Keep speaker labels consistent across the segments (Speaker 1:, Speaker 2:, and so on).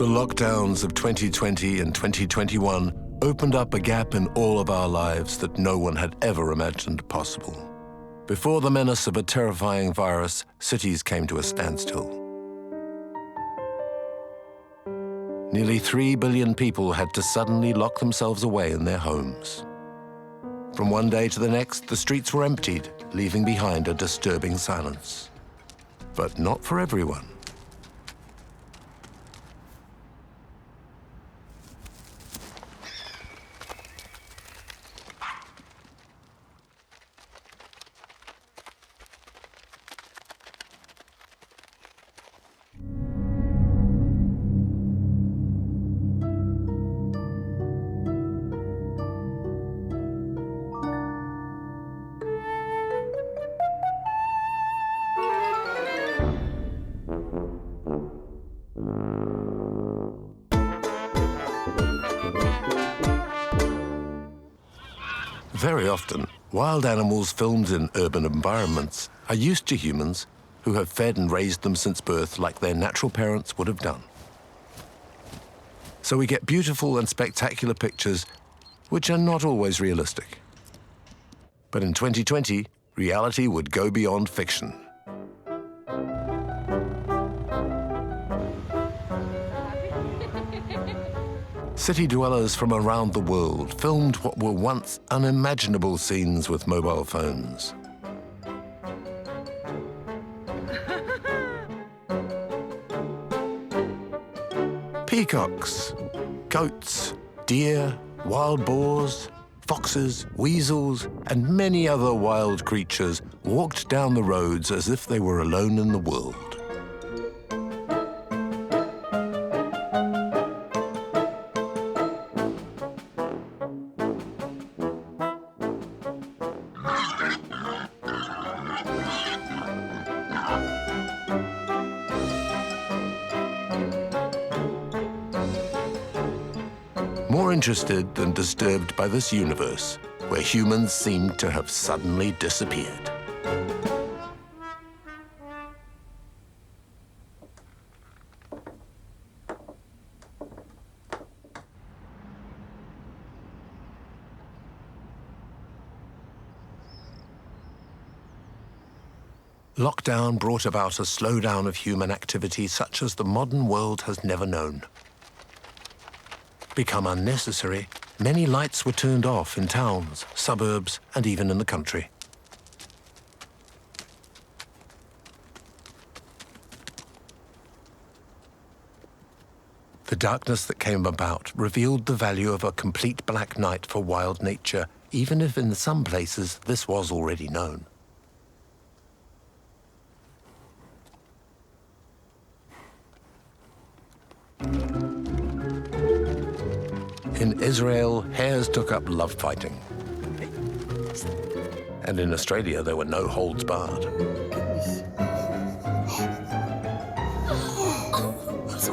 Speaker 1: The lockdowns of 2020 and 2021 opened up a gap in all of our lives that no one had ever imagined possible. Before the menace of a terrifying virus, cities came to a standstill. Nearly 3 billion people had to suddenly lock themselves away in their homes. From one day to the next, the streets were emptied, leaving behind a disturbing silence. But not for everyone. Very often, wild animals filmed in urban environments are used to humans who have fed and raised them since birth like their natural parents would have done. So we get beautiful and spectacular pictures which are not always realistic. But in 2020, reality would go beyond fiction. City dwellers from around the world filmed what were once unimaginable scenes with mobile phones. Peacocks, goats, deer, wild boars, foxes, weasels, and many other wild creatures walked down the roads as if they were alone in the world. More interested than disturbed by this universe, where humans seem to have suddenly disappeared. Lockdown brought about a slowdown of human activity such as the modern world has never known. Become unnecessary, many lights were turned off in towns, suburbs, and even in the country. The darkness that came about revealed the value of a complete black night for wild nature, even if in some places this was already known. In Israel, hares took up love fighting. And in Australia, there were no holds barred.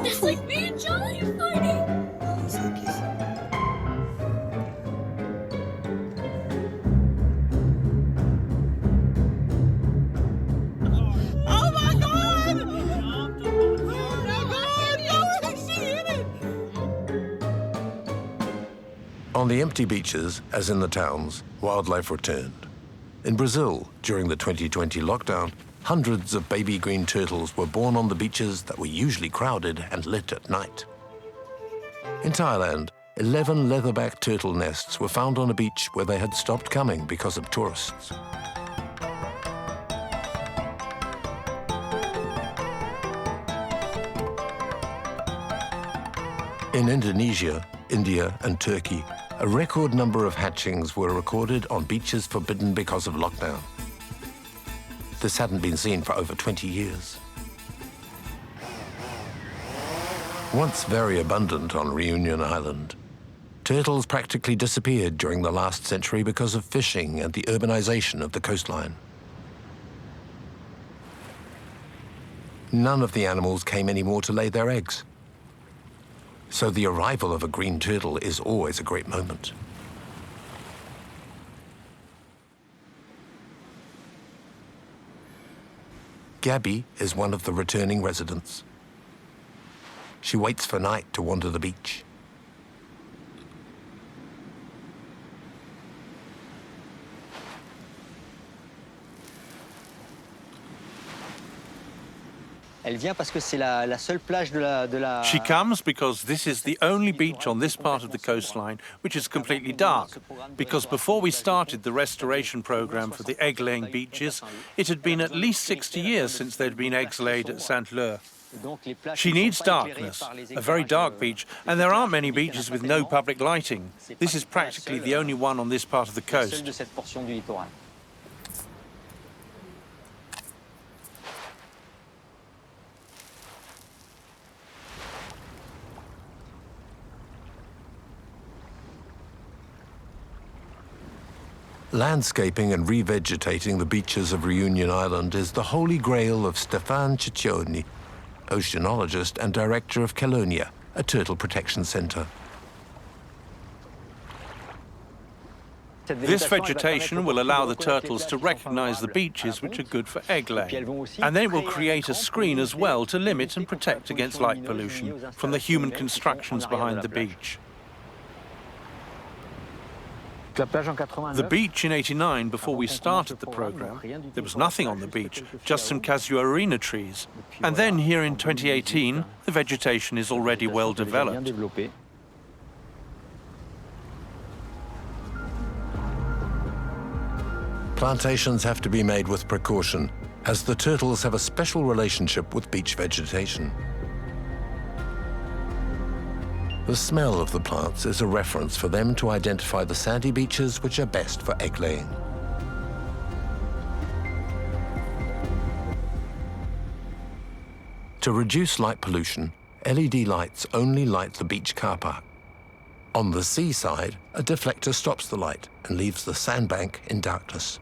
Speaker 2: It's like me and Johnny fighting. Oh my God!
Speaker 1: On the empty beaches, as in the towns, wildlife returned. In Brazil, during the 2020 lockdown, hundreds of baby green turtles were born on the beaches that were usually crowded and lit at night. In Thailand, 11 leatherback turtle nests were found on a beach where they had stopped coming because of tourists. In Indonesia, India, and Turkey, a record number of hatchings were recorded on beaches forbidden because of lockdown. This hadn't been seen for over 20 years. Once very abundant on Reunion Island, turtles practically disappeared during the last century because of fishing and the urbanization of the coastline. None of the animals came anymore to lay their eggs. So the arrival of a green turtle is always a great moment. Gabby is one of the returning residents. she waits for night to wander the beach.
Speaker 3: She comes because this is the only beach on this part of the coastline which is completely dark, because before we started the restoration program for the egg-laying beaches, it had been at least 60 years since there'd been eggs laid at Saint-Leu. She needs darkness, a very dark beach, and there aren't many beaches with no public lighting. This is practically the only one on this part of the coast.
Speaker 1: Landscaping and revegetating the beaches of Reunion Island is the holy grail of Stefan Ciccioni, oceanologist and director of Calonia, a turtle protection centre.
Speaker 3: This vegetation will allow the turtles to recognize the beaches which are good for egg laying, and then it will create a screen as well to limit and protect against light pollution from the human constructions behind the beach. The beach in '89, before we started the program, there was nothing on the beach, just some casuarina trees. And then here in 2018, the vegetation is already well developed.
Speaker 1: Plantations have to be made with precaution, as the turtles have a special relationship with beach vegetation. The smell of the plants is a reference for them to identify the sandy beaches which are best for egg laying. To reduce light pollution, LED lights only light the beach car park. On the seaside, a deflector stops the light and leaves the sandbank in darkness.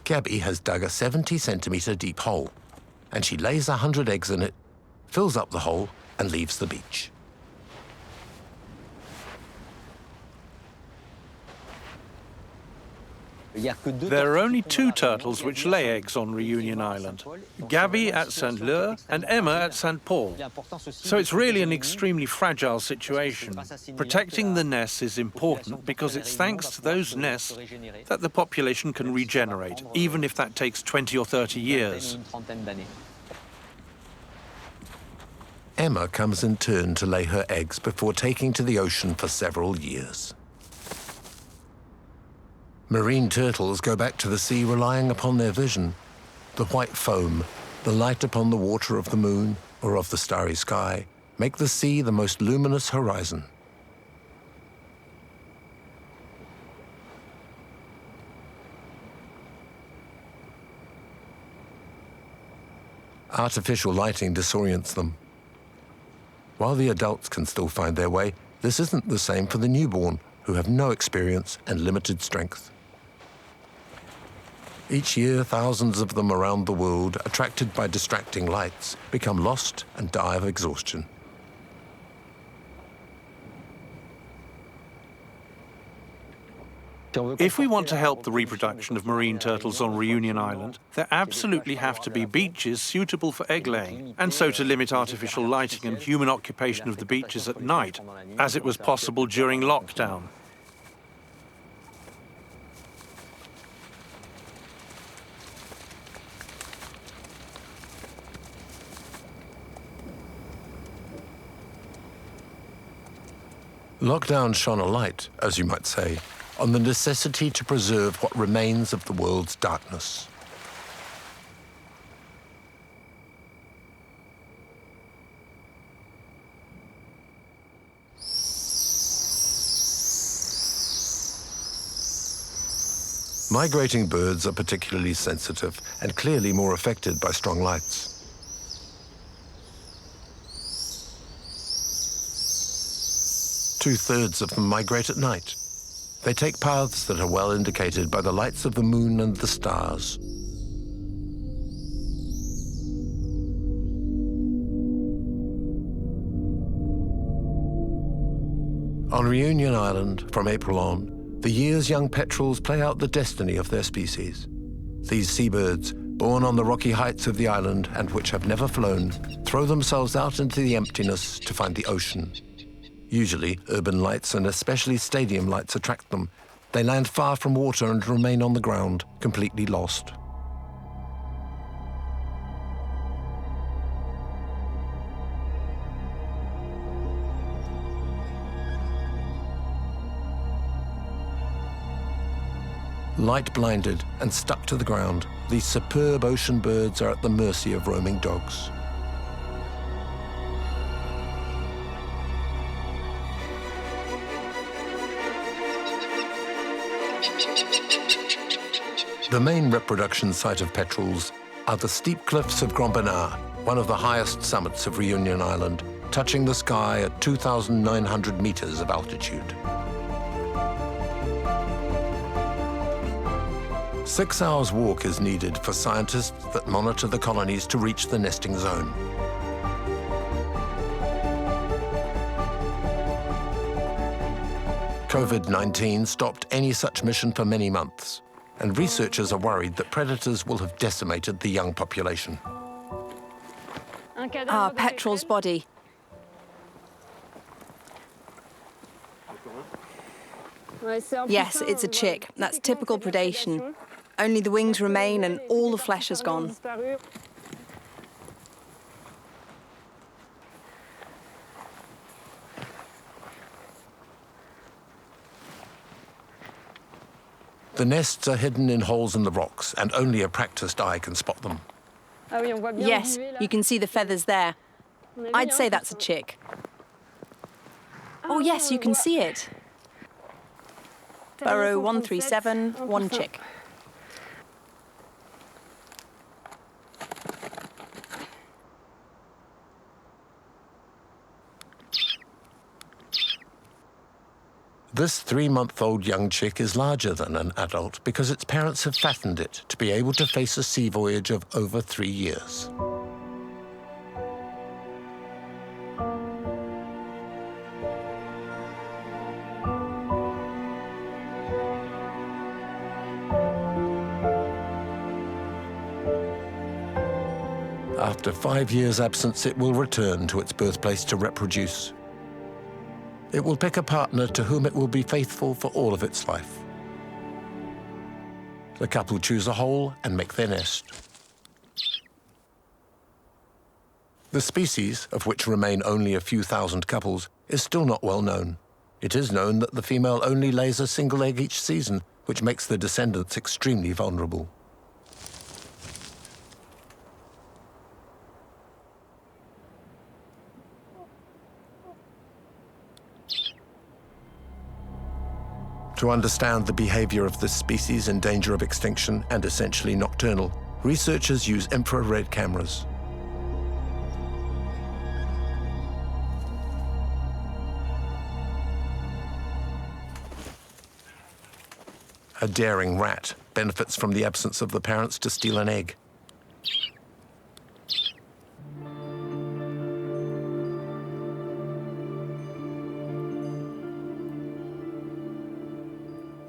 Speaker 1: Gabby has dug a 70-centimetre deep hole, and she lays 100 eggs in it, fills up the hole, and leaves the beach.
Speaker 3: There are only 2 turtles which lay eggs on Reunion Island, Gabby at Saint-Leu and Emma at St. Paul. So it's really an extremely fragile situation. Protecting the nests is important because it's thanks to those nests that the population can regenerate, even if that takes 20 or 30 years.
Speaker 1: Emma comes in turn to lay her eggs before taking to the ocean for several years. Marine turtles go back to the sea relying upon their vision. The white foam, the light upon the water of the moon or of the starry sky, make the sea the most luminous horizon. Artificial lighting disorients them. While the adults can still find their way, this isn't the same for the newborn, who have no experience and limited strength. Each year, thousands of them around the world, attracted by distracting lights, become lost and die of exhaustion.
Speaker 3: If we want to help the reproduction of marine turtles on Reunion Island, there absolutely have to be beaches suitable for egg laying, and so to limit artificial lighting and human occupation of the beaches at night, as it was possible during lockdown.
Speaker 1: Lockdown shone a light, as you might say, on the necessity to preserve what remains of the world's darkness. Migrating birds are particularly sensitive and clearly more affected by strong lights. Two-thirds of them migrate at night. They take paths that are well indicated by the lights of the moon and the stars. On Reunion Island, from April on, the year's young petrels play out the destiny of their species. These seabirds, born on the rocky heights of the island and which have never flown, throw themselves out into the emptiness to find the ocean. Usually, urban lights and especially stadium lights attract them. They land far from water and remain on the ground, completely lost. Light-blinded and stuck to the ground, these superb ocean birds are at the mercy of roaming dogs. The main reproduction site of petrels are the steep cliffs of Grand Bernard, one of the highest summits of Reunion Island, touching the sky at 2,900 meters of altitude. 6 hours walk is needed for scientists that monitor the colonies to reach the nesting zone. COVID-19 stopped any such mission for many months, and researchers are worried that predators will have decimated the young population.
Speaker 4: Petrel's body. Yes, it's a chick. That's typical predation. Only the wings remain and all the flesh has gone.
Speaker 1: The nests are hidden in holes in the rocks, and only a practiced eye can spot them.
Speaker 4: Yes, you can see the feathers there. I'd say that's a chick. Oh yes, you can see it. Burrow 137, one chick.
Speaker 1: This 3-month-old young chick is larger than an adult because its parents have fattened it to be able to face a sea voyage of over 3 years. After 5 years' absence, it will return to its birthplace to reproduce. It will pick a partner to whom it will be faithful for all of its life. The couple choose a hole and make their nest. The species, of which remain only a few thousand couples, is still not well known. It is known that the female only lays a single egg each season, which makes the descendants extremely vulnerable. To understand the behavior of this species in danger of extinction and essentially nocturnal, researchers use infrared cameras. A daring rat benefits from the absence of the parents to steal an egg.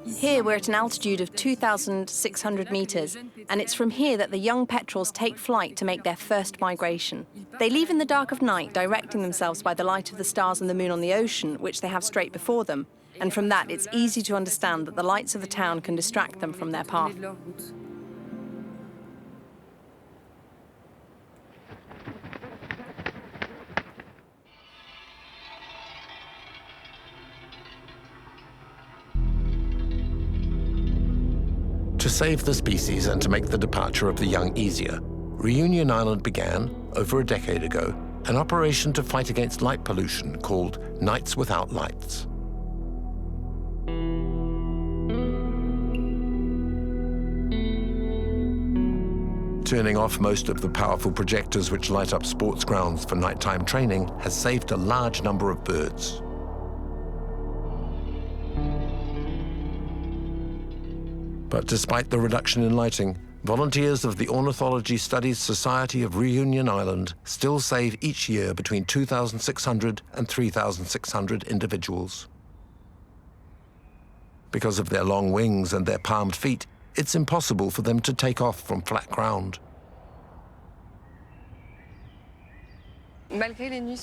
Speaker 4: Here we're at an altitude of 2,600 meters, and it's from here that the young petrels take flight to make their first migration. They leave in the dark of night, directing themselves by the light of the stars and the moon on the ocean, which they have straight before them. And from that, it's easy to understand that the lights of the town can distract them from their path.
Speaker 1: To save the species and to make the departure of the young easier, Reunion Island began, over a decade ago, an operation to fight against light pollution called Nights Without Lights. Turning off most of the powerful projectors which light up sports grounds for nighttime training has saved a large number of birds. But despite the reduction in lighting, volunteers of the Ornithology Studies Society of Reunion Island still save each year between 2,600 and 3,600 individuals. Because of their long wings and their palmed feet, it's impossible for them to take off from flat ground.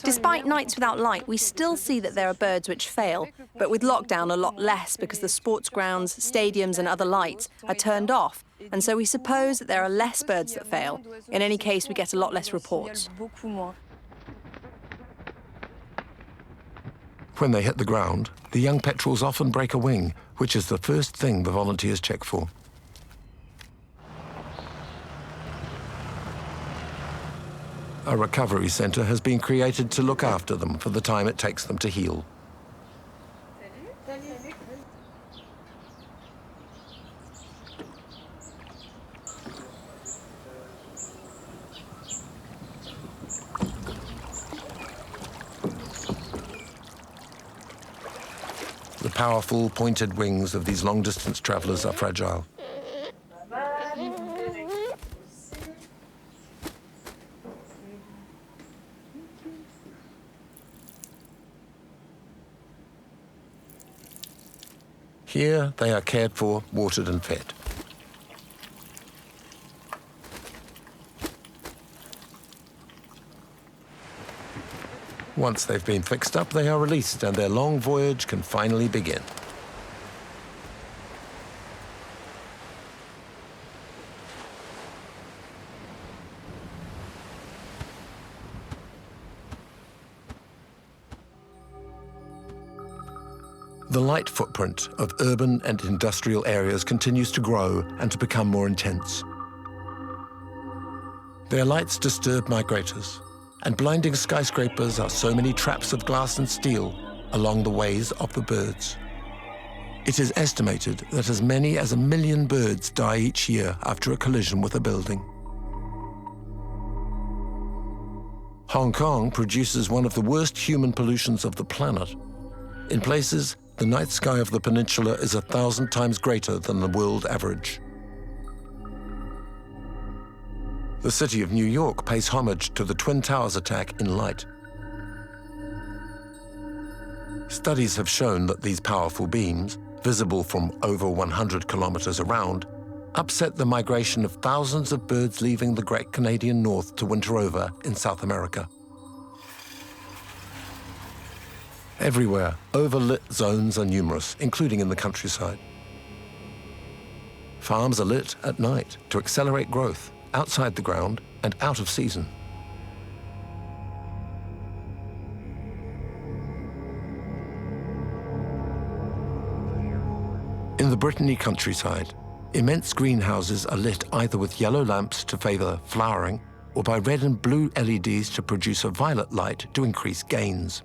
Speaker 4: Despite nights without light, we still see that there are birds which fail, but with lockdown a lot less because the sports grounds, stadiums and other lights are turned off, and so we suppose that there are less birds that fail. In any case, we get a lot less reports.
Speaker 1: When they hit the ground, the young petrels often break a wing, which is the first thing the volunteers check for. A recovery centre has been created to look after them for the time it takes them to heal. The powerful, pointed wings of these long-distance travellers are fragile. Here, they are cared for, watered and fed. Once they've been fixed up, they are released and their long voyage can finally begin. The light footprint of urban and industrial areas continues to grow and to become more intense. Their lights disturb migrators, and blinding skyscrapers are so many traps of glass and steel along the ways of the birds. It is estimated that as many as 1 million birds die each year after a collision with a building. Hong Kong produces one of the worst human pollutions of the planet. In places, the night sky of the peninsula is 1,000 times greater than the world average. The city of New York pays homage to the Twin Towers attack in light. Studies have shown that these powerful beams, visible from over 100 kilometers around, upset the migration of thousands of birds leaving the Great Canadian North to winter over in South America. Everywhere, overlit zones are numerous, including in the countryside. Farms are lit at night to accelerate growth, outside the ground and out of season. In the Brittany countryside, immense greenhouses are lit either with yellow lamps to favour flowering or by red and blue LEDs to produce a violet light to increase gains.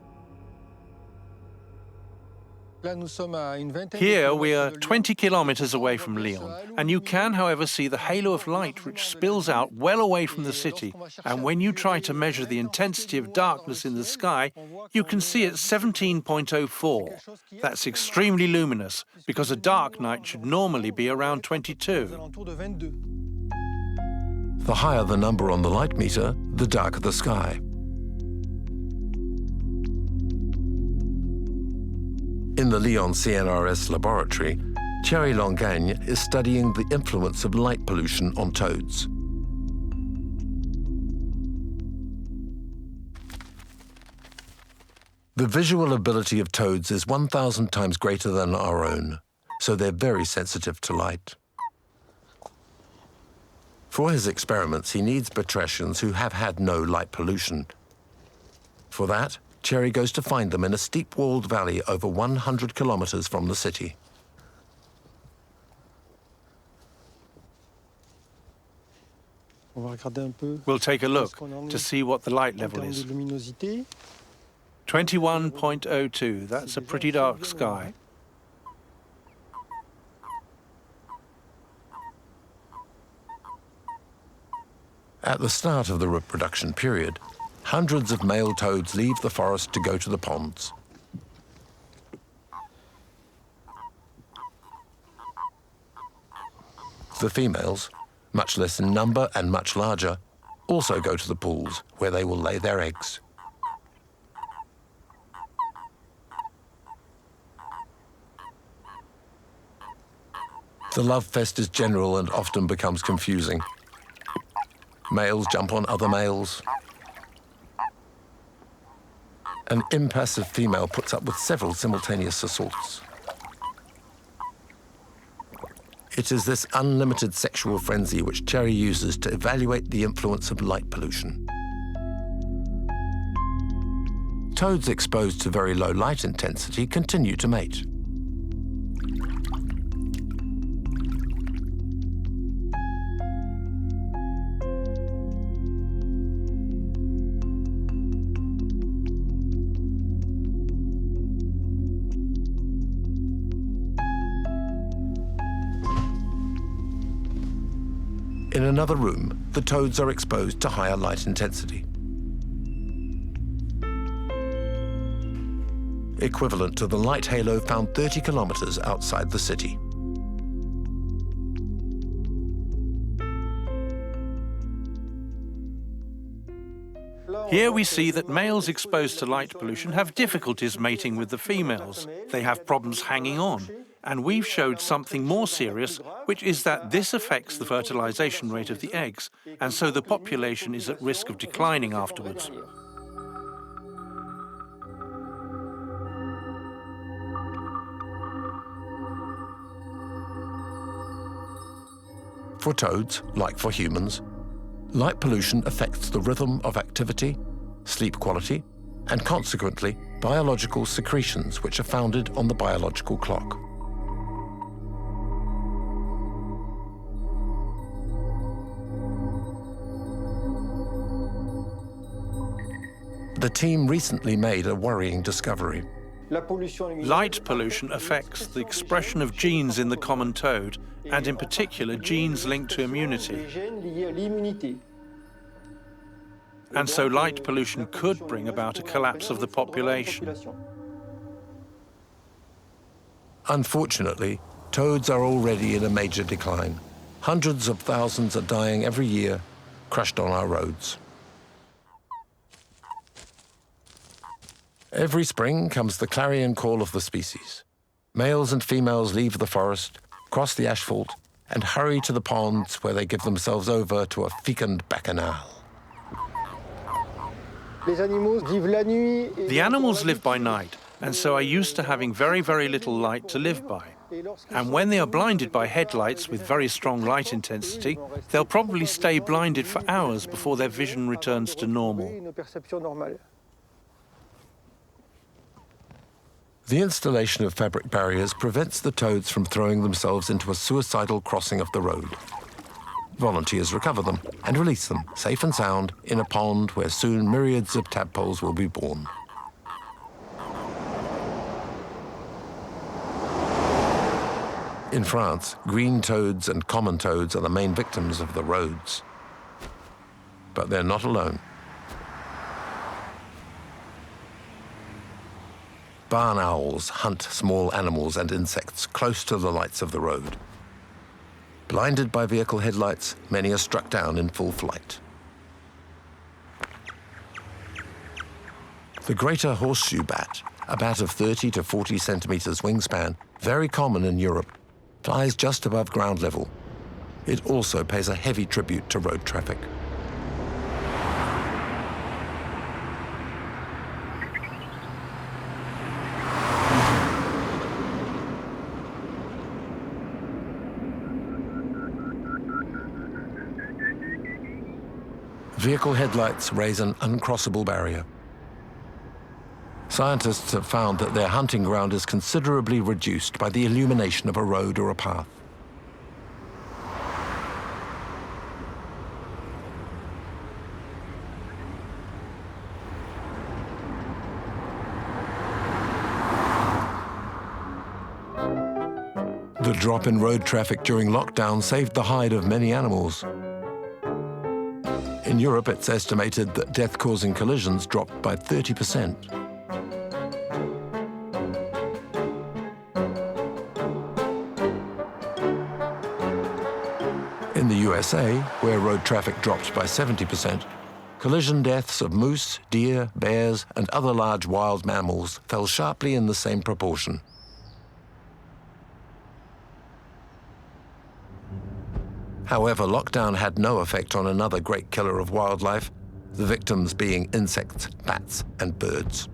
Speaker 3: Here we are 20 kilometers away from Lyon, and you can, however, see the halo of light which spills out well away from the city. And when you try to measure the intensity of darkness in the sky, you can see it's 17.04. That's extremely luminous, because a dark night should normally be around 22.
Speaker 1: The higher the number on the light meter, the darker the sky. In the Lyon CNRS laboratory, Thierry Langagne is studying the influence of light pollution on toads. The visual ability of toads is 1,000 times greater than our own, so they're very sensitive to light. For his experiments, he needs batrachians who have had no light pollution. For that, Thierry goes to find them in a steep-walled valley over 100 kilometers from the city.
Speaker 3: We'll take a look to see what the light level is. 21.02, that's a pretty dark sky.
Speaker 1: At the start of the reproduction period, hundreds of male toads leave the forest to go to the ponds. The females, much less in number and much larger, also go to the pools, where they will lay their eggs. The love fest is general and often becomes confusing. Males jump on other males. An impassive female puts up with several simultaneous assaults. It is this unlimited sexual frenzy which Cherry uses to evaluate the influence of light pollution. Toads exposed to very low light intensity continue to mate. In another room, the toads are exposed to higher light intensity. Equivalent to the light halo found 30 kilometers outside the city.
Speaker 3: Here we see that males exposed to light pollution have difficulties mating with the females. They have problems hanging on. And we've showed something more serious, which is that this affects the fertilization rate of the eggs, and so the population is at risk of declining afterwards.
Speaker 1: For toads, like for humans, light pollution affects the rhythm of activity, sleep quality, and consequently, biological secretions which are founded on the biological clock. The team recently made a worrying discovery.
Speaker 3: Light pollution affects the expression of genes in the common toad, and in particular genes linked to immunity. And so light pollution could bring about a collapse of the population.
Speaker 1: Unfortunately, toads are already in a major decline. Hundreds of thousands are dying every year, crushed on our roads. Every spring comes the clarion call of the species. Males and females leave the forest, cross the asphalt, and hurry to the ponds where they give themselves over to a fecund bacchanal.
Speaker 3: The animals live by night, and so are used to having very, very little light to live by. And when they are blinded by headlights with very strong light intensity, they'll probably stay blinded for hours before their vision returns to normal.
Speaker 1: The installation of fabric barriers prevents the toads from throwing themselves into a suicidal crossing of the road. Volunteers recover them and release them, safe and sound, in a pond where soon myriads of tadpoles will be born. In France, green toads and common toads are the main victims of the roads. But they're not alone. Barn owls hunt small animals and insects close to the lights of the road. Blinded by vehicle headlights, many are struck down in full flight. The greater horseshoe bat, a bat of 30 to 40 centimeters wingspan, very common in Europe, flies just above ground level. It also pays a heavy tribute to road traffic. Vehicle headlights raise an uncrossable barrier. Scientists have found that their hunting ground is considerably reduced by the illumination of a road or a path. The drop in road traffic during lockdown saved the hide of many animals. In Europe, it's estimated that death-causing collisions dropped by 30%. In the USA, where road traffic dropped by 70%, collision deaths of moose, deer, bears, and other large wild mammals fell sharply in the same proportion. However, lockdown had no effect on another great killer of wildlife, the victims being insects, bats, and birds.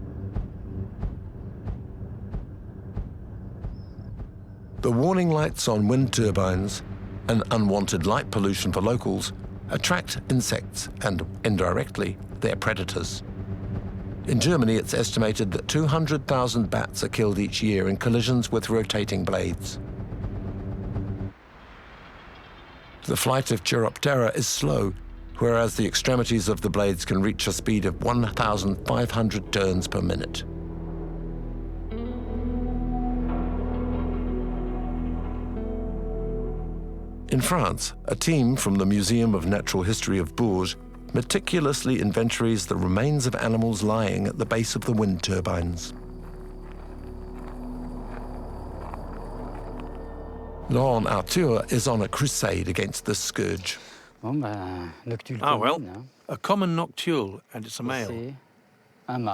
Speaker 1: The warning lights on wind turbines and unwanted light pollution for locals attract insects and, indirectly, their predators. In Germany, it's estimated that 200,000 bats are killed each year in collisions with rotating blades. The flight of Chiroptera is slow, whereas the extremities of the blades can reach a speed of 1,500 turns per minute. In France, a team from the Museum of Natural History of Bourges meticulously inventories the remains of animals lying at the base of the wind turbines. Laurent Arthur is on a crusade against this scourge.
Speaker 3: Ah, well, a common noctule, and it's a male. One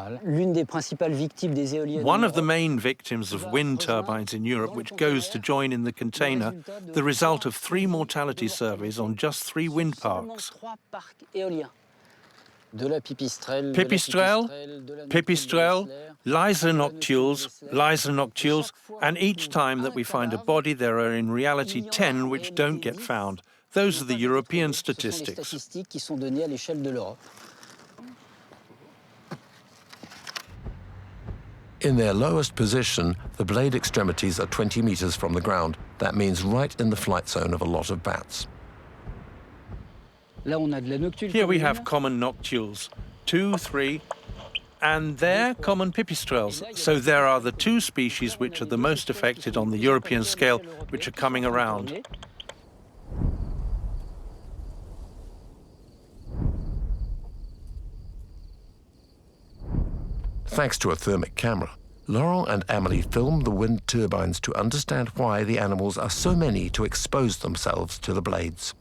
Speaker 3: of the main victims of wind turbines in Europe, which goes to join in the container, the result of 3 mortality surveys on just 3 wind parks. Pipistrelle, Lysa noctules, and each time that we find a body, there are in reality 10 which don't get found. Those are the European statistics.
Speaker 1: In their lowest position, the blade extremities are 20 meters from the ground. That means right in the flight zone of a lot of bats.
Speaker 3: Here we have common noctules, 2, 3, and there common pipistrelles. So there are the 2 species which are the most affected on the European scale, which are coming around.
Speaker 1: Thanks to a thermic camera, Laurent and Amélie filmed the wind turbines to understand why the animals are so many to expose themselves to the blades.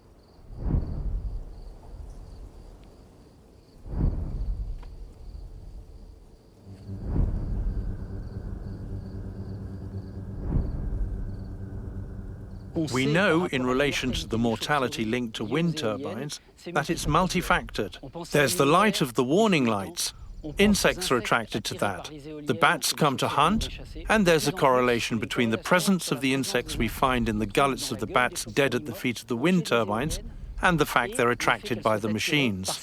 Speaker 3: We know, in relation to the mortality linked to wind turbines, that it's multifactored. There's the light of the warning lights. Insects are attracted to that. The bats come to hunt, and there's a correlation between the presence of the insects we find in the gullets of the bats dead at the feet of the wind turbines and the fact they're attracted by the machines.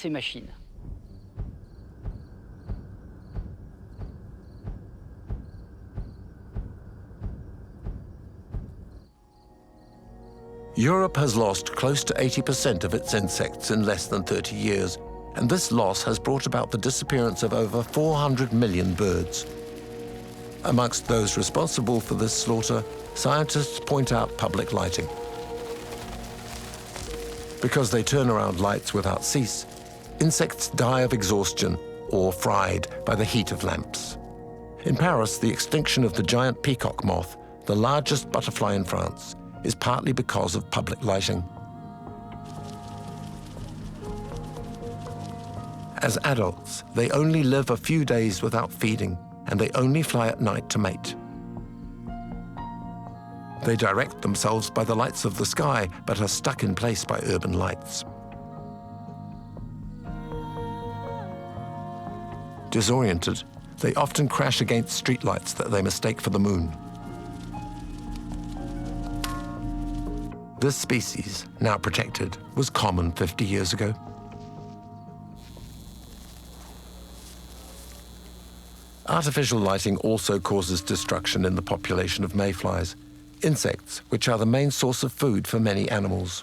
Speaker 1: Europe has lost close to 80% of its insects in less than 30 years, and this loss has brought about the disappearance of over 400 million birds. Amongst those responsible for this slaughter, scientists point out public lighting. Because they turn around lights without cease, insects die of exhaustion or fried by the heat of lamps. In Paris, the extinction of the giant peacock moth, the largest butterfly in France, is partly because of public lighting. As adults, they only live a few days without feeding, and they only fly at night to mate. They direct themselves by the lights of the sky, but are stuck in place by urban lights. Disoriented, they often crash against streetlights that they mistake for the moon. This species, now protected, was common 50 years ago. Artificial lighting also causes destruction in the population of mayflies, insects which are the main source of food for many animals.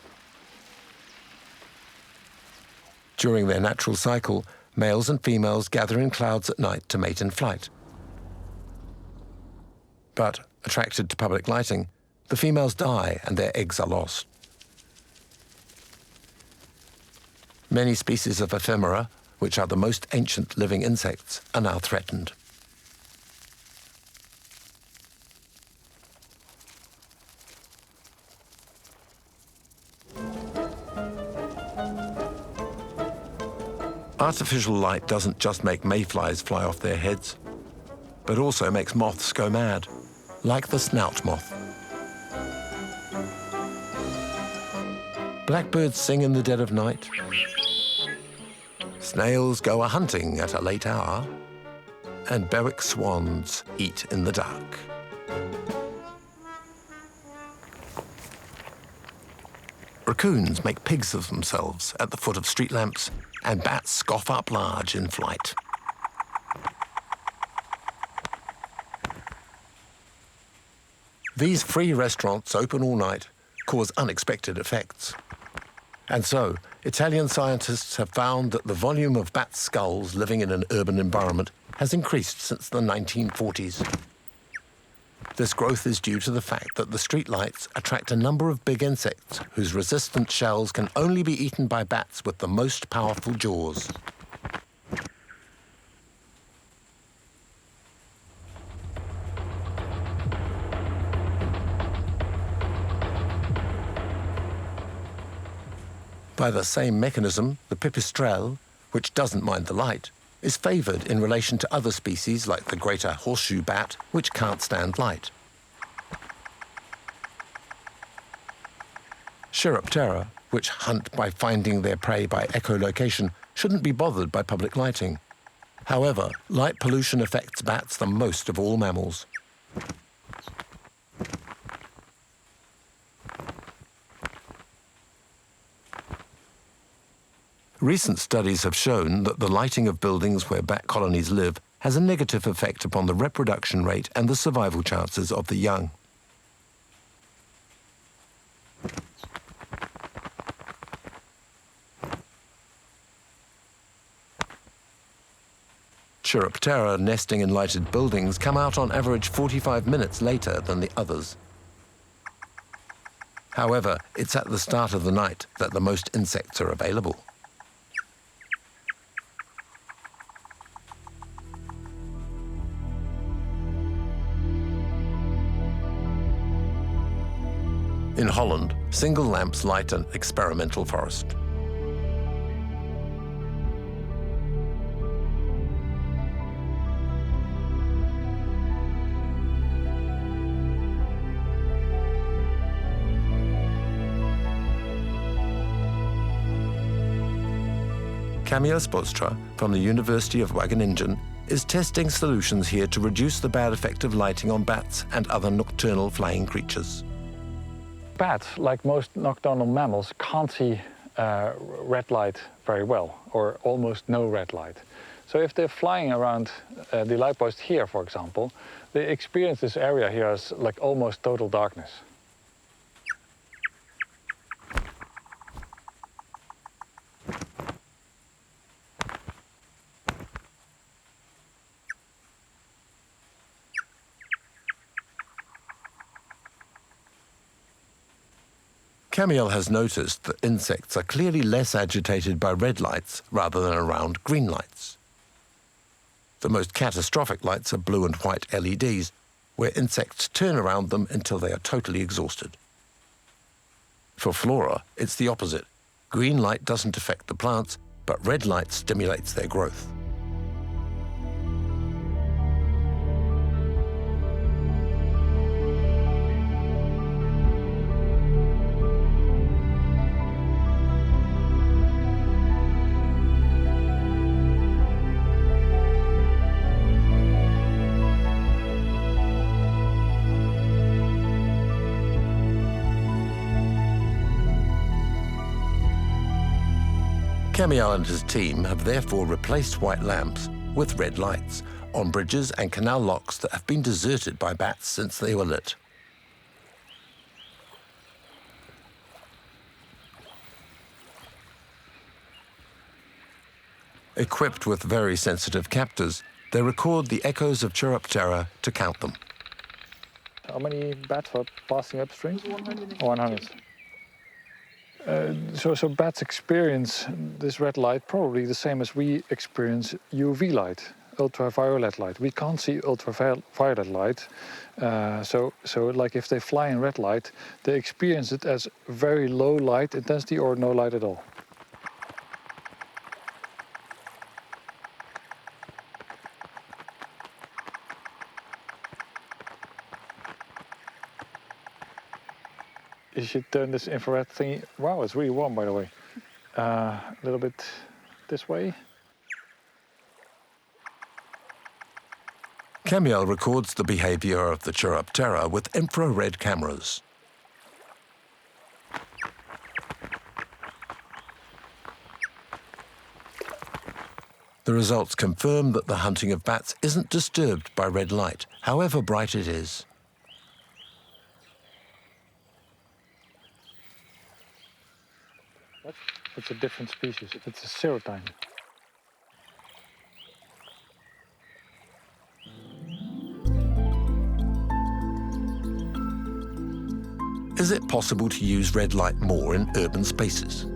Speaker 1: During their natural cycle, males and females gather in clouds at night to mate in flight. But, attracted to public lighting, the females die and their eggs are lost. Many species of ephemera, which are the most ancient living insects, are now threatened. Artificial light doesn't just make mayflies fly off their heads, but also makes moths go mad, like the snout moth. Blackbirds sing in the dead of night. Snails go a-hunting at a late hour. And Berwick swans eat in the dark. Raccoons make pigs of themselves at the foot of street lamps, and bats scoff up large in flight. These free restaurants, open all night, cause unexpected effects. And so, Italian scientists have found that the volume of bat skulls living in an urban environment has increased since the 1940s. This growth is due to the fact that the streetlights attract a number of big insects whose resistant shells can only be eaten by bats with the most powerful jaws. By the same mechanism, the pipistrelle, which doesn't mind the light, is favoured in relation to other species like the greater horseshoe bat, which can't stand light. Chiroptera, which hunt by finding their prey by echolocation, shouldn't be bothered by public lighting. However, light pollution affects bats the most of all mammals. Recent studies have shown that the lighting of buildings where bat colonies live has a negative effect upon the reproduction rate and the survival chances of the young. Chiroptera nesting in lighted buildings come out on average 45 minutes later than the others. However, it's at the start of the night that the most insects are available. In Holland, single lamps light an experimental forest. Camilla Spoelstra from the University of Wageningen is testing solutions here to reduce the bad effect of lighting on bats and other nocturnal flying creatures.
Speaker 5: Bats, like most nocturnal mammals, can't see red light very well, or almost no red light. So if they're flying around the light post here, for example, they experience this area here as like almost total darkness.
Speaker 1: Camille has noticed that insects are clearly less agitated by red lights rather than around green lights. The most catastrophic lights are blue and white LEDs, where insects turn around them until they are totally exhausted. For flora, it's the opposite. Green light doesn't affect the plants, but red light stimulates their growth. Camille and his team have therefore replaced white lamps with red lights on bridges and canal locks that have been deserted by bats since they were lit. Equipped with very sensitive captors, they record the echoes of Chiroptera to count them.
Speaker 5: How many bats are passing upstream? 100. So bats experience this red light probably the same as we experience UV light, ultraviolet light. We can't see ultraviolet light, so like if they fly in red light, they experience it as very low light intensity or no light at all. you should turn this infrared thingy. Wow, it's really warm, by the way. A little bit this way.
Speaker 1: Camiel records the behavior of the Chiroptera with infrared cameras. The results confirm that the hunting of bats isn't disturbed by red light, however bright it is.
Speaker 5: What? It's a different species. It's a serotine.
Speaker 1: Is it possible to use red light more in urban spaces?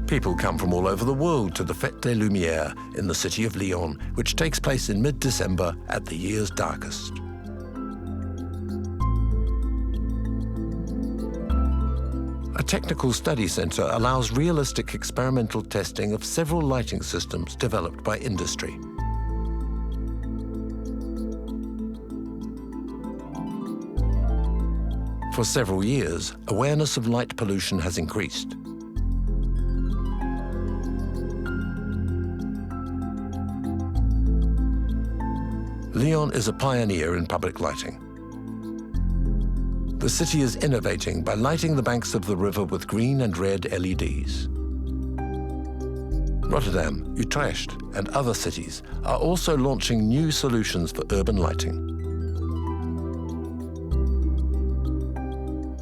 Speaker 1: People come from all over the world to the Fête des Lumières in the city of Lyon, which takes place in mid-December at the year's darkest. A technical study centre allows realistic experimental testing of several lighting systems developed by industry. For several years, awareness of light pollution has increased. Lyon is a pioneer in public lighting. The city is innovating by lighting the banks of the river with green and red LEDs. Rotterdam, Utrecht, and other cities are also launching new solutions for urban lighting.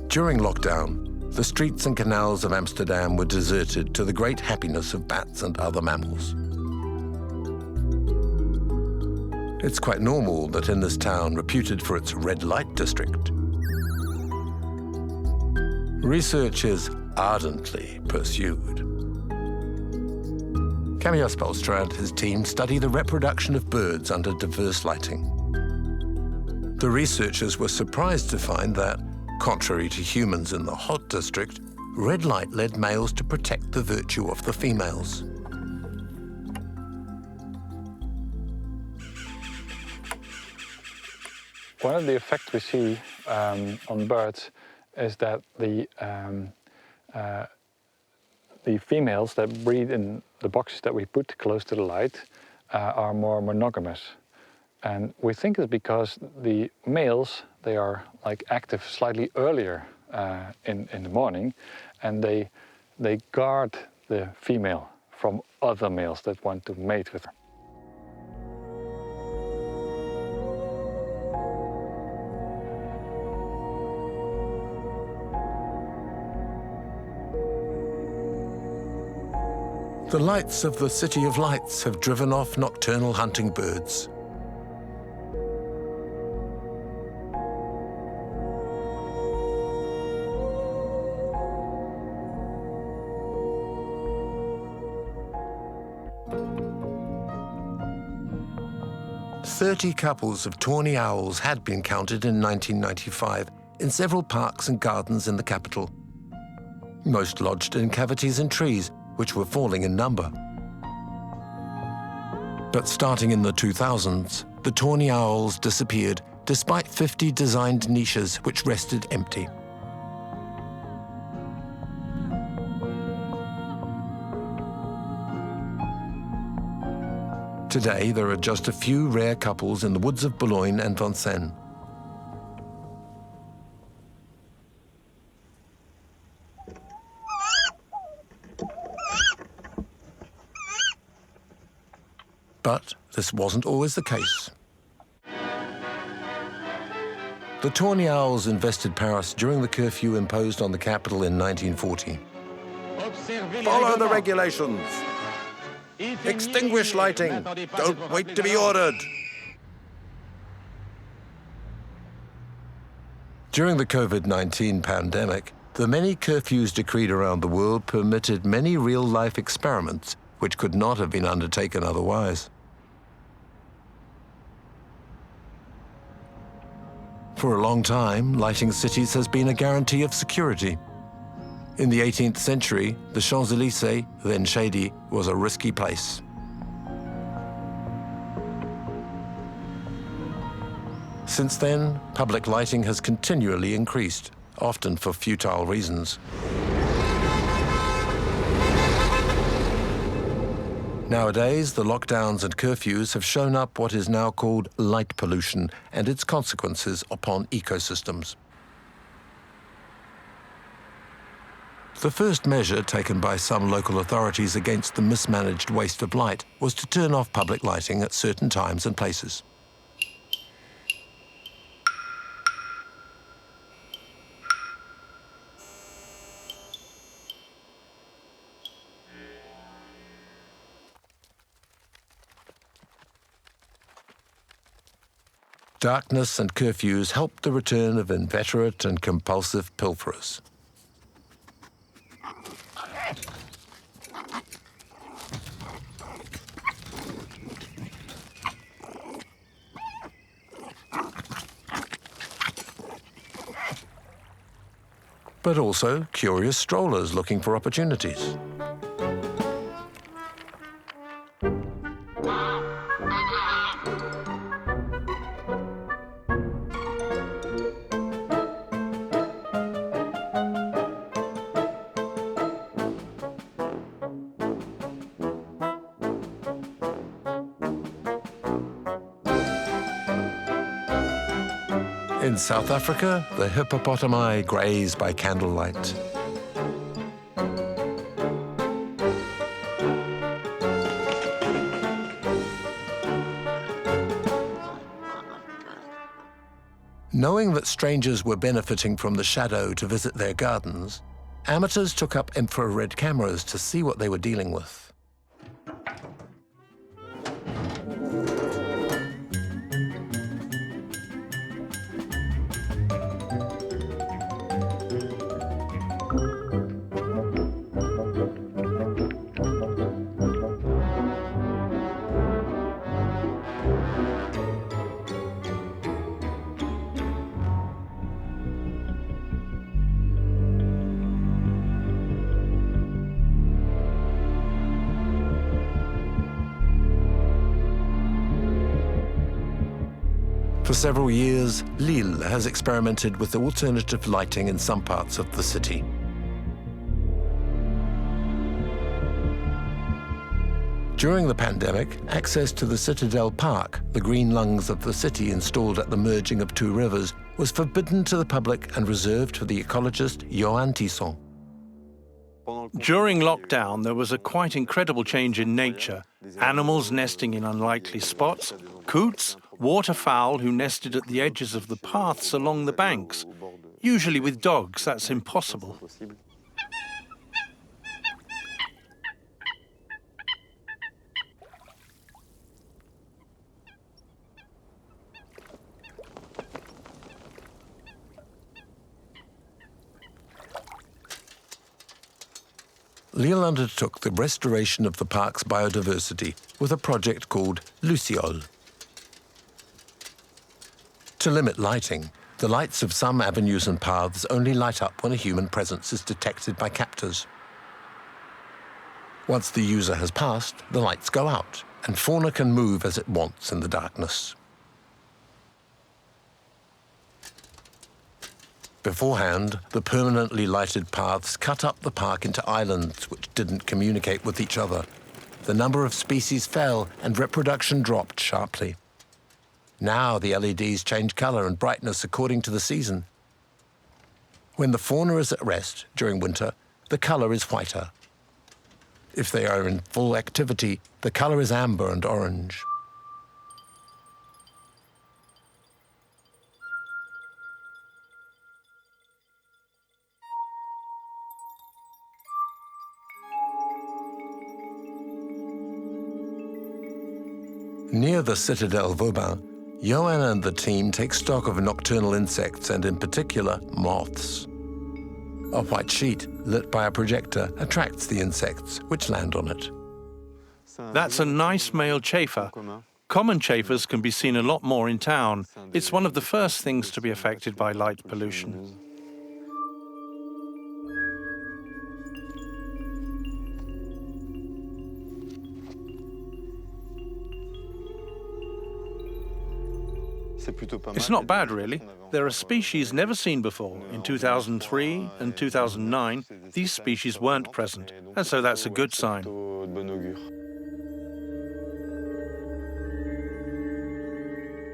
Speaker 1: During lockdown, the streets and canals of Amsterdam were deserted to the great happiness of bats and other mammals. It's quite normal that in this town, reputed for its red light district, research is ardently pursued. Camille Spolstra and his team study the reproduction of birds under diverse lighting. The researchers were surprised to find that, contrary to humans in the hot district, red light led males to protect the virtue of the females.
Speaker 5: One of the effects we see on birds is that the females that breed in the boxes that we put close to the light are more monogamous. And we think it's because the males, they are like active slightly earlier in the morning, and they guard the female from other males that want to mate with her.
Speaker 1: The lights of the City of Lights have driven off nocturnal hunting birds. "30 couples of tawny owls had been counted in 1995 in several parks and gardens in the capital. Most lodged in cavities in trees, which were falling in number. But starting in the 2000s, the tawny owls disappeared despite 50 designed niches which rested empty. Today, there are just a few rare couples in the woods of Boulogne and Vincennes. But this wasn't always the case. The tawny owls invested Paris during the curfew imposed on the capital in 1940. Follow the regulations. Extinguish lighting. Don't wait to be ordered. During the COVID-19 pandemic, the many curfews decreed around the world permitted many real-life experiments which could not have been undertaken otherwise. For a long time, lighting cities has been a guarantee of security. In the 18th century, the Champs-Élysées, then shady, was a risky place. Since then, public lighting has continually increased, often for futile reasons. Nowadays, the lockdowns and curfews have shown up what is now called light pollution and its consequences upon ecosystems. The first measure taken by some local authorities against the mismanaged waste of light was to turn off public lighting at certain times and places. Darkness and curfews helped the return of inveterate and compulsive pilferers. But also curious strollers looking for opportunities. In South Africa, the hippopotami graze by candlelight. Knowing that strangers were benefiting from the shadow to visit their gardens, amateurs took up infrared cameras to see what they were dealing with. For several years, Lille has experimented with alternative lighting in some parts of the city. During the pandemic, access to the Citadel Park, the green lungs of the city installed at the merging of two rivers, was forbidden to the public and reserved for the ecologist Johan Tisson.
Speaker 3: During lockdown, there was a quite incredible change in nature. Animals nesting in unlikely spots, coots, waterfowl who nested at the edges of the paths along the banks. Usually with dogs, that's impossible.
Speaker 1: Lille undertook the restoration of the park's biodiversity with a project called Luciole. To limit lighting, the lights of some avenues and paths only light up when a human presence is detected by captors. Once the user has passed, the lights go out, and fauna can move as it wants in the darkness. Beforehand, the permanently lighted paths cut up the park into islands which didn't communicate with each other. The number of species fell and reproduction dropped sharply. Now the LEDs change color and brightness according to the season. When the fauna is at rest during winter, the color is whiter. If they are in full activity, the color is amber and orange. Near the Citadel Vauban, Johan and the team take stock of nocturnal insects and in particular moths. A white sheet lit by a projector attracts the insects which land on it.
Speaker 3: That's a nice male chafer. Common chafers can be seen a lot more in town. It's one of the first things to be affected by light pollution. It's not bad, really. There are species never seen before. In 2003 and 2009, these species weren't present, and so that's a good sign.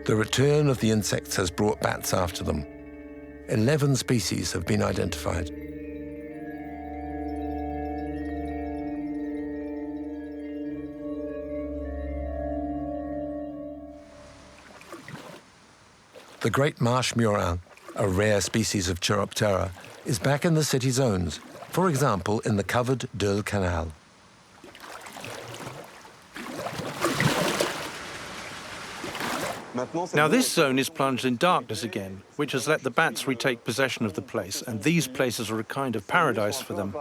Speaker 1: The return of the insects has brought bats after them. 11 species have been identified. The great marsh murrain, a rare species of Chiroptera, is back in the city zones, for example, in the covered Deul Canal.
Speaker 3: Now this zone is plunged in darkness again, which has let the bats retake possession of the place, and these places are a kind of paradise for them.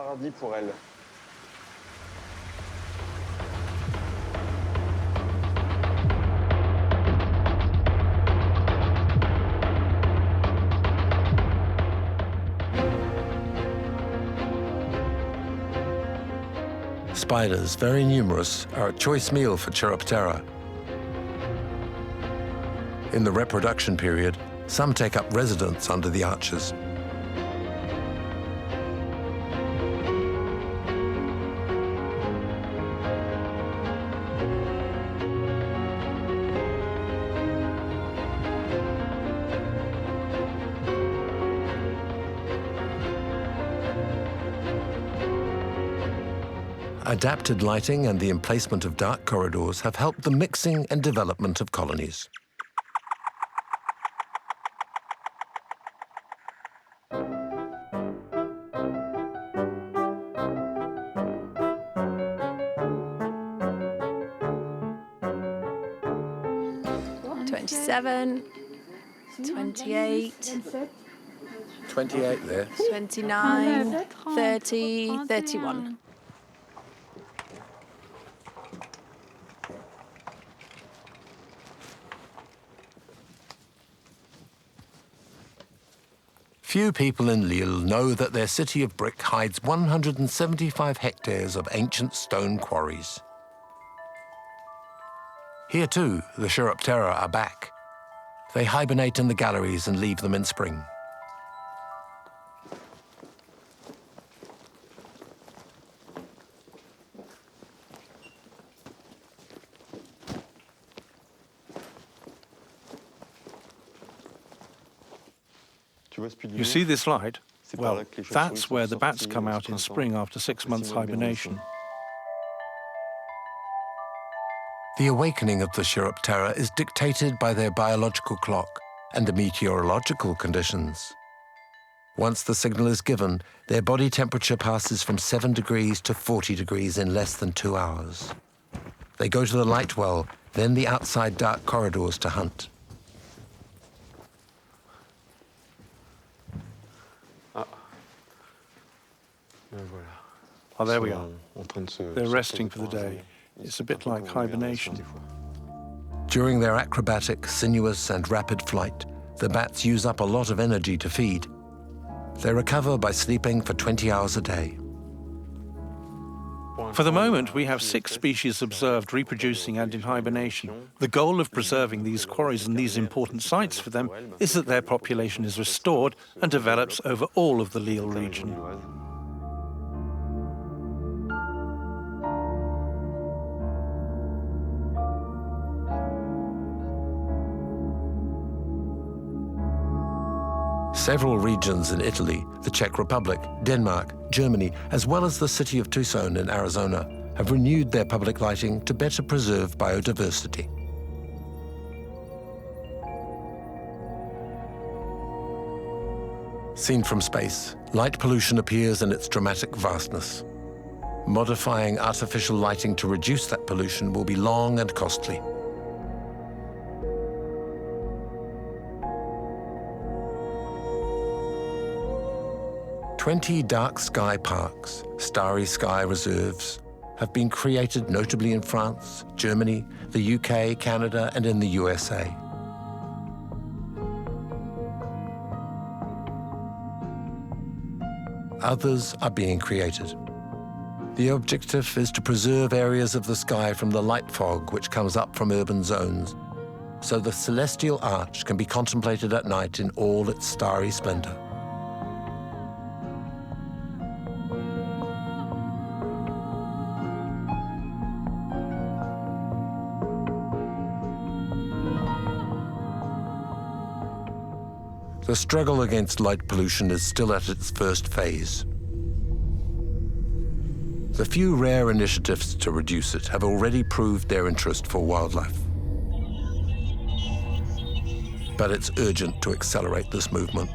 Speaker 1: Spiders, very numerous, are a choice meal for Chiroptera. In the reproduction period, some take up residence under the arches. Adapted lighting and the emplacement of dark corridors have helped the mixing and development of colonies.
Speaker 4: "27, 28,
Speaker 1: 28 there.
Speaker 4: 29, 30, 31.
Speaker 1: Few people in Lille know that their city of brick hides 175 hectares of ancient stone quarries. Here too, the Chiroptera are back. They hibernate in the galleries and leave them in spring.
Speaker 3: You see this light? Well, that's where the bats come out in spring after 6 months hibernation.
Speaker 1: The awakening of the Chiroptera is dictated by their biological clock and the meteorological conditions. Once the signal is given, their body temperature passes from 7 degrees to 40 degrees in less than 2 hours. They go to the light well, then the outside dark corridors to hunt.
Speaker 3: Oh, there we are. They're resting for the day. It's a bit like hibernation.
Speaker 1: During their acrobatic, sinuous and rapid flight, the bats use up a lot of energy to feed. They recover by sleeping for 20 hours a day.
Speaker 3: For the moment, we have 6 species observed reproducing and in hibernation. The goal of preserving these quarries and these important sites for them is that their population is restored and develops over all of the Lille region.
Speaker 1: Several regions in Italy, the Czech Republic, Denmark, Germany, as well as the city of Tucson in Arizona, have renewed their public lighting to better preserve biodiversity. Seen from space, light pollution appears in its dramatic vastness. Modifying artificial lighting to reduce that pollution will be long and costly. "20 dark sky parks, starry sky reserves, have been created notably in France, Germany, the UK, Canada, and in the USA. Others are being created. The objective is to preserve areas of the sky from the light fog which comes up from urban zones so the celestial arch can be contemplated at night in all its starry splendor. The struggle against light pollution is still at its first phase. The few rare initiatives to reduce it have already proved their interest for wildlife. But it's urgent to accelerate this movement.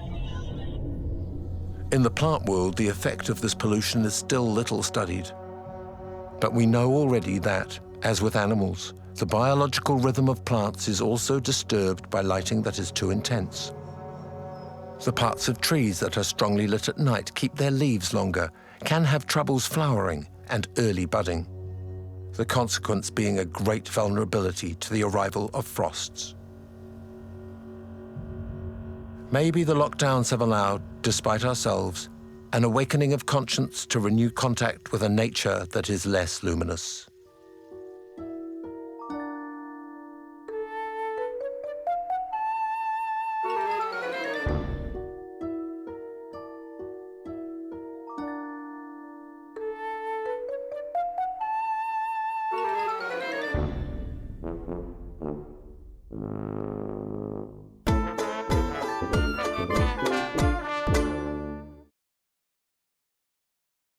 Speaker 1: In the plant world, the effect of this pollution is still little studied. But we know already that, as with animals, the biological rhythm of plants is also disturbed by lighting that is too intense. The parts of trees that are strongly lit at night keep their leaves longer, can have troubles flowering and early budding, the consequence being a great vulnerability to the arrival of frosts. Maybe the lockdowns have allowed, despite ourselves, an awakening of conscience to renew contact with a nature that is less luminous.